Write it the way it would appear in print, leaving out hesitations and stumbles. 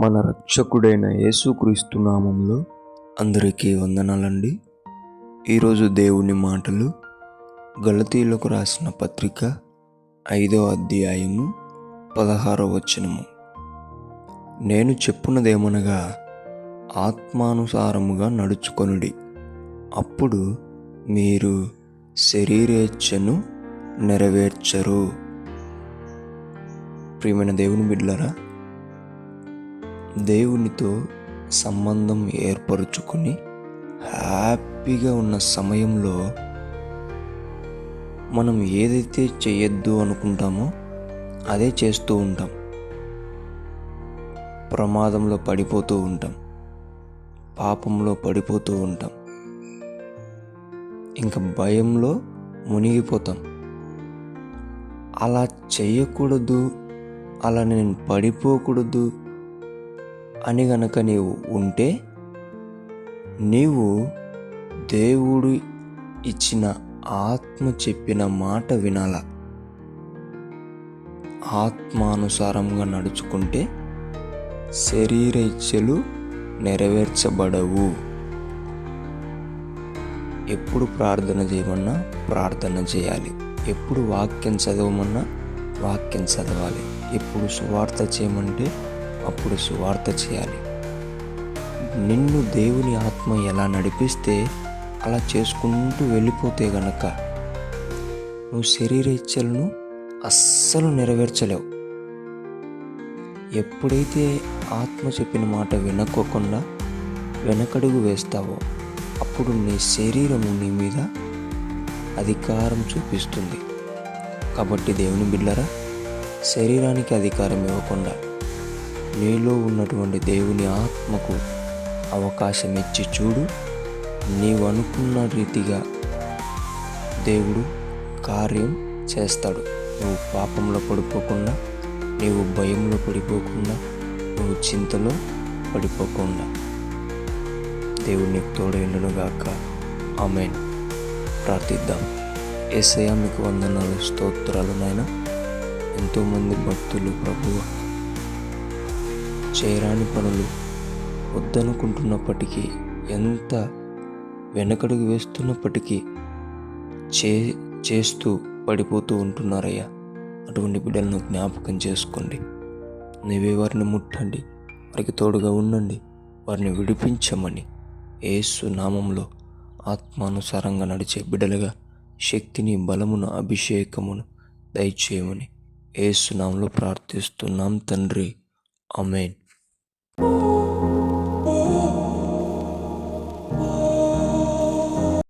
మన రక్షకుడైన యేసుక్రీస్తు నామంలో అందరికీ వందనాలండి. ఈరోజు దేవుని మాటలు గలతీయులకు రాసిన పత్రిక 5వ అధ్యాయము 16వ వచనము. నేను చెప్పున్నదేమనగా ఆత్మానుసారముగా నడుచుకొనుడి, అప్పుడు మీరు శరీరేచ్ఛను నెరవేర్చరు. ప్రియమైన దేవుని బిడ్డలారా, దేవునితో సంబంధం ఏర్పరచుకుని హ్యాపీగా ఉన్న సమయంలో మనం ఏదైతే చేయొద్దు అనుకుంటామో అదే చేస్తూ ఉంటాం. ప్రమాదంలో పడిపోతూ ఉంటాం, పాపంలో పడిపోతూ ఉంటాం, ఇంకా భయంలో మునిగిపోతాం. అలా చేయకూడదు, అలా నేను పడిపోకూడదు అని గనక నీవు ఉంటే నీవు దేవుడు ఇచ్చిన ఆత్మ చెప్పిన మాట వినాల. ఆత్మానుసారంగా నడుచుకుంటే శరీర ఇచ్చలు నెరవేర్చబడవు. ఎప్పుడు ప్రార్థన చేయమన్నా ప్రార్థన చేయాలి, ఎప్పుడు వాక్యం చదవమన్నా వాక్యం చదవాలి, ఎప్పుడు సువార్త చేయమంటే అప్పుడు సువార్త చేయాలి. నిన్ను దేవుని ఆత్మ ఎలా నడిపిస్తే అలా చేసుకుంటూ వెళ్ళిపోతే గనక నువ్వు శరీర ఇచ్చలను అస్సలు నెరవేర్చలేవు. ఎప్పుడైతే ఆత్మ చెప్పిన మాట వినకోకుండా వెనకడుగు వేస్తావో అప్పుడు నీ శరీరము నీ మీద అధికారం చూపిస్తుంది. కాబట్టి దేవుని బిడ్డలారా, శరీరానికి అధికారం ఇవ్వకుండా నీలో ఉన్నటువంటి దేవుని ఆత్మకు అవకాశం ఇచ్చి చూడు. నీవు అనుకున్న రీతిగా దేవుడు కార్యం చేస్తాడు. నువ్వు పాపంలో పడిపోకుండా, నీవు భయంలో పడిపోకుండా, నువ్వు చింతలో పడిపోకుండా దేవుడు నీకు తోడైండునుగాక. ఆమేన్. ప్రార్థిద్దాం. యేసయ్యా, మీకు వందనాలు, స్తోత్రాలు నాయనా. ఎంతోమంది భక్తులు ప్రభువా చేయరాని పనులు వద్దనుకుంటున్నప్పటికీ, ఎంత వెనకడుగు వేస్తున్నప్పటికీ చేస్తూ పడిపోతూ ఉంటున్నారయ్యా. అటువంటి బిడ్డలను జ్ఞాపకం చేసుకోండి. నీవే వారిని ముట్టండి, వారికి తోడుగా ఉండండి, వారిని విడిపించమని యేసు నామంలో ఆత్మానుసారంగా నడిచే బిడ్డలుగా శక్తిని, బలమును, అభిషేకమును దయచేయమని యేసు నామంలో ప్రార్థిస్తున్నాం తండ్రి. ఆమేన్.